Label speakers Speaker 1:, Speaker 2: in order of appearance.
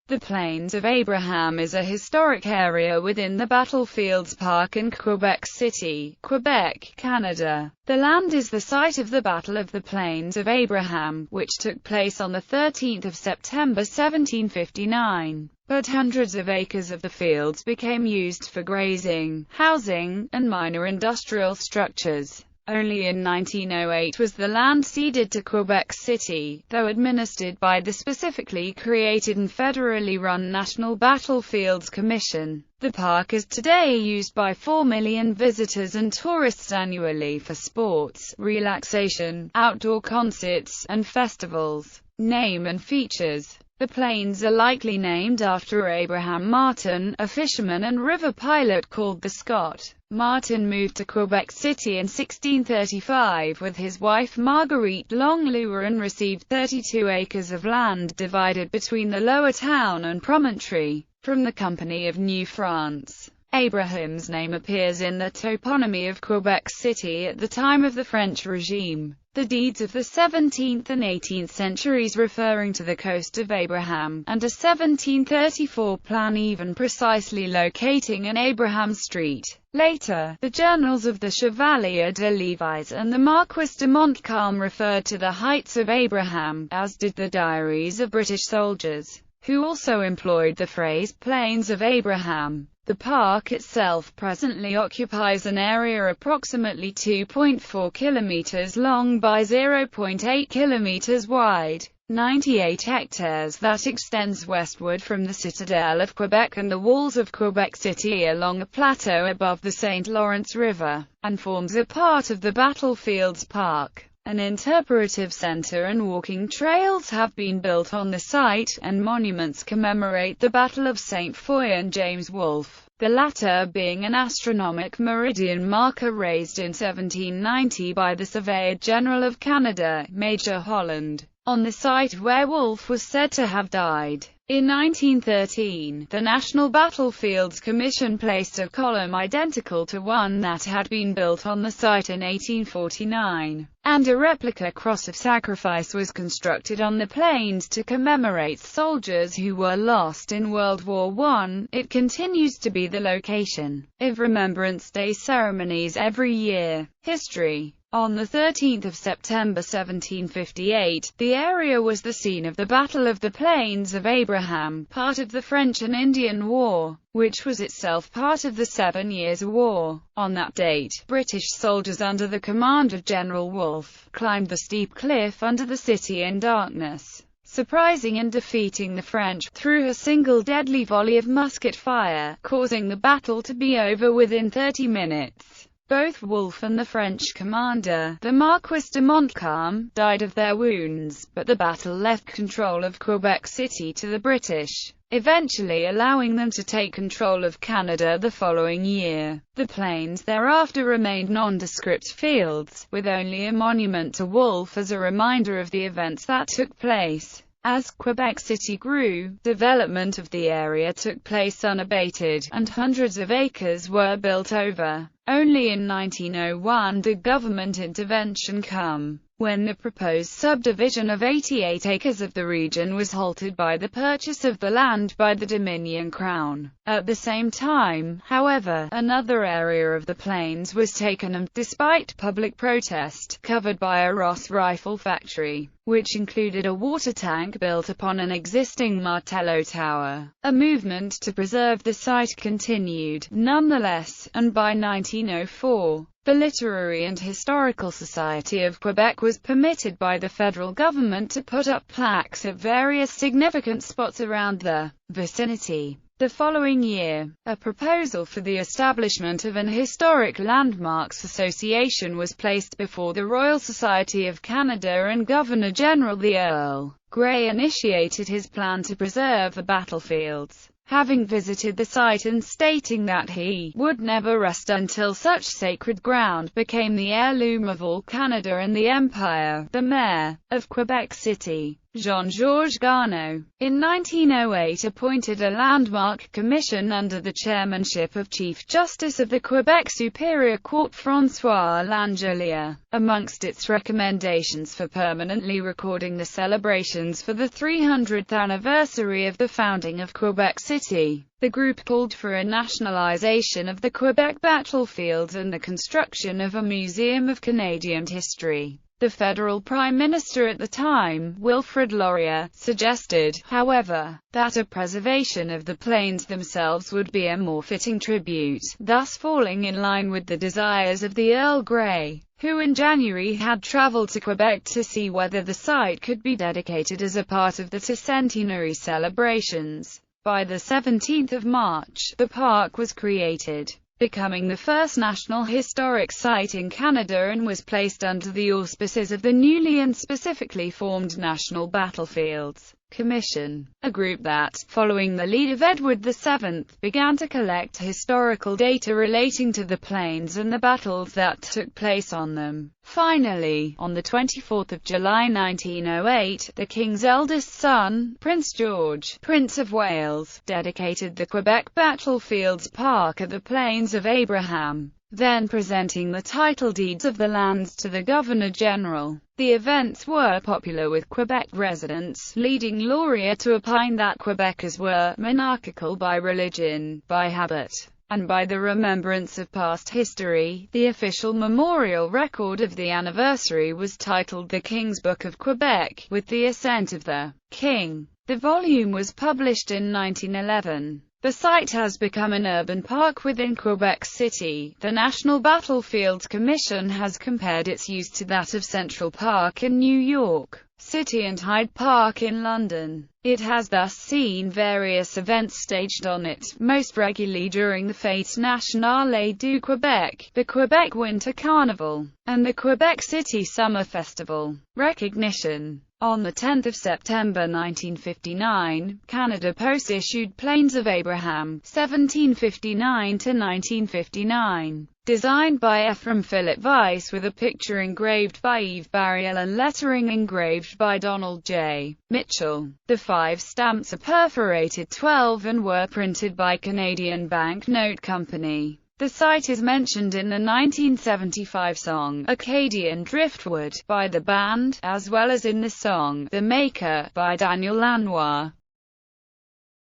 Speaker 1: The Plains of Abraham is a historic area within the Battlefields Park in Quebec City, Quebec, Canada. The land is the site of the Battle of the Plains of Abraham, which took place on 13 September 1759. But hundreds of acres of the fields became used for grazing, housing, and minor industrial structures. Only in 1908 was the land ceded to Quebec City, though administered by the specifically created and federally run National Battlefields Commission. The park is today used by 4 million visitors and tourists annually for sports, relaxation, outdoor concerts, and festivals. Name and features. The plains are likely named after Abraham Martin, a fisherman and river pilot called the Scott. Martin moved to Quebec City in 1635 with his wife Marguerite Longleur and received 32 acres of land divided between the lower town and promontory, from the Company of New France. Abraham's name appears in the toponymy of Quebec City at the time of the French regime. The deeds of the 17th and 18th centuries referring to the coast of Abraham, and a 1734 plan even precisely locating an Abraham Street. Later, the journals of the Chevalier de Lévis and the Marquis de Montcalm referred to the heights of Abraham, as did the diaries of British soldiers, who also employed the phrase Plains of Abraham. The park itself presently occupies an area approximately 2.4 kilometers long by 0.8 kilometers wide, 98 hectares that extends westward from the citadel of Quebec and the walls of Quebec City along a plateau above the St. Lawrence River, and forms a part of the Battlefields Park. An interpretive center and walking trails have been built on the site, and monuments commemorate the Battle of St. Foy and James Wolfe, the latter being an astronomic meridian marker raised in 1790 by the Surveyor General of Canada, Major Holland, on the site where Wolfe was said to have died. In 1913, the National Battlefields Commission placed a column identical to one that had been built on the site in 1849, and a replica cross of sacrifice was constructed on the plains to commemorate soldiers who were lost in World War I. It continues to be the location of Remembrance Day ceremonies every year. History. On 13 September 1758, the area was the scene of the Battle of the Plains of Abraham, part of the French and Indian War, which was itself part of the 7 Years' War. On that date, British soldiers under the command of General Wolfe climbed the steep cliff under the city in darkness, surprising and defeating the French through a single deadly volley of musket fire, causing the battle to be over within 30 minutes. Both Wolfe and the French commander, the Marquis de Montcalm, died of their wounds, but the battle left control of Quebec City to the British, eventually allowing them to take control of Canada the following year. The plains thereafter remained nondescript fields, with only a monument to Wolfe as a reminder of the events that took place. As Quebec City grew, development of the area took place unabated, and hundreds of acres were built over. Only in 1901 did government intervention come, when the proposed subdivision of 88 acres of the region was halted by the purchase of the land by the Dominion Crown. At the same time, however, another area of the plains was taken and, despite public protest, covered by a Ross rifle factory, which included a water tank built upon an existing Martello tower. A movement to preserve the site continued, nonetheless, and by 1904, the Literary and Historical Society of Quebec was permitted by the federal government to put up plaques at various significant spots around the vicinity. The following year, a proposal for the establishment of an Historic Landmarks Association was placed before the Royal Society of Canada, and Governor-General the Earl Grey initiated his plan to preserve the battlefields. having visited the site and stating that he would never rest until such sacred ground became the heirloom of all Canada and the Empire. The mayor of Quebec City, Jeangagnon, in 1908 appointed a landmark commission under the chairmanship of Chief Justice of the Quebec Superior Court François Langelier. Amongst its recommendations for permanently recording the celebrations for the 300th anniversary of the founding of Quebec City, the group called for a nationalization of the Quebec battlefields and the construction of a museum of Canadian history. The federal prime minister at the time, Wilfrid Laurier, suggested, however, that a preservation of the plains themselves would be a more fitting tribute, thus falling in line with the desires of the Earl Grey, who in January had traveled to Quebec to see whether the site could be dedicated as a part of the centenary celebrations. By the 17th of March, the park was created, becoming the first National Historic Site in Canada, and was placed under the auspices of the newly and specifically formed National Battlefields Commission, a group that, following the lead of Edward VII, began to collect historical data relating to the plains and the battles that took place on them. Finally, on the 24th of July 1908, the King's eldest son, Prince George, Prince of Wales, dedicated the Quebec Battlefields Park at the Plains of Abraham, then presenting the title deeds of the lands to the Governor-General. The events were popular with Quebec residents, leading Laurier to opine that Quebecers were monarchical by religion, by habit, and by the remembrance of past history. The official memorial record of the anniversary was titled The King's Book of Quebec, with the assent of the King. The volume was published in 1911. The site has become an urban park within Quebec City. The National Battlefields Commission has compared its use to that of Central Park in New York City and Hyde Park in London. It has thus seen various events staged on it, most regularly during the Fête Nationale du Québec, the Quebec Winter Carnival, and the Quebec City Summer Festival. Recognition. On 10 September 1959, Canada Post issued Plains of Abraham, 1759–1959, designed by Ephraim Philip Weiss, with a picture engraved by Yves Barriel and lettering engraved by Donald J. Mitchell. The 5 stamps are perforated 12 and were printed by Canadian Bank Note Company. The site is mentioned in the 1975 song, Acadian Driftwood, by the band, as well as in the song, The Maker, by Daniel Lanois.